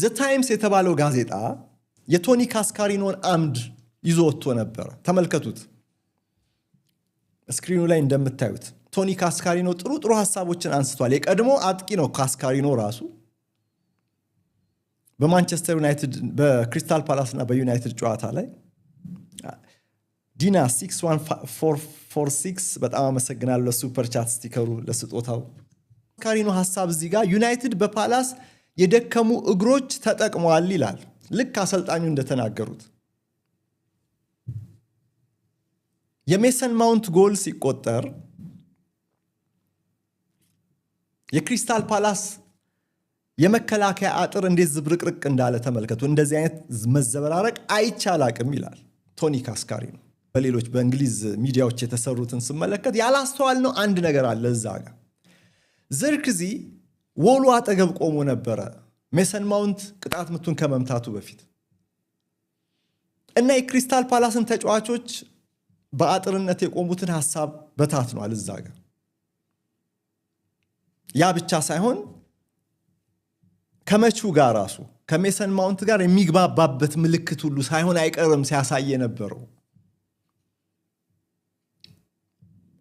ዘ ታይምስ የተባለው ጋዜጣ የቶኒ ካስካሪኖን አምድ ይዞ ወጥቶ ነበር። ተመልከቱት ስክሪኑ ላይ እንደምታዩት ቶኒ ካስካሪኖ ጥሩ ሐሳቦችን አንስቷል። የቀድሞ አጥቂ ነው ካስካሪኖ ራሱ። በማንቸስተር ዩናይትድ በክሪስታል ፓላስ እና በዩናይትድ ጨዋታ ላይ ዲና 61446 በጣም አመሰግናለሁ ለሱፐር ቻት ስቲከሩ ለስጦታው። ካስካሪኖ ሐሳብ እዚህ ጋር ዩናይትድ በፓላስ የደከሙ እግሮች ተጠቅመዋል ይላል። ልክ አሰልጣኙ እንደተናገሩት የሜሰን ማውንት ጎል ሲቆጠር የክሪስታል ፓላስ የመከላከያ አጥር እንዴት ዝብርቅርቅ እንዳለ ተመልከቱ። እንደዚህ አይነት መዘበራረቅ አይቻላቅም ይላል ቶኒ ካስካሪኖ። በሌሎች በእንግሊዝ ሚዲያዎች የተሰሩትን ስመለከት ያላስተዋልነው አንድ ነገር አለ። እዛ ጋር ዘርክዚ ወሉ አጠገብ ቆሞ ነበረ ሜሰን ማውንት ቅጣት ምቱን ከመምታቱ በፊት እና የክሪስታል ፓላስን ተጫዋቾች በአጥርነት የቆሙትን ሐሳብ በታትኗል እዛ ጋር። ያ ብቻ ሳይሆን ከመቹ ጋር ራሱ ከሜሰን ማውንት ጋር የሚግባባበት ምልክት ሁሉ ሳይሆን አይቀርም ሲያሳየ ነበረው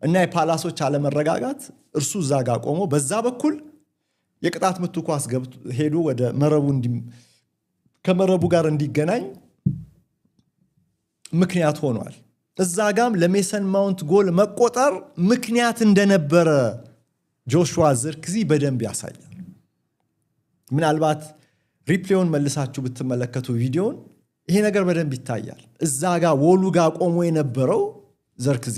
እና የፓላሶች አለመረጋጋት እርሱ እዛ ጋር ቆሞ በዛ በኩል የቅጣት ምቱ ኳስ ሄዶ ወደ መረቡ ከመረቡ ጋር እንዲገናኝ ምክንያት ሆኗል። እዛ ጋም ለሜሰን ማውንት ጎል መቆጠር ምክንያት እንደነበረ ጆሹዋ ዝርክዚ በደንብ ያሳያል። ምናልባት ሪፕሌውን መልሳችሁ ብትመለከቱ ቪዲዮን ይሄ ነገር በደንብ ይታያል። እዛ ጋር ወሉ ጋር ቆሞ የነበረው ዘርክዚ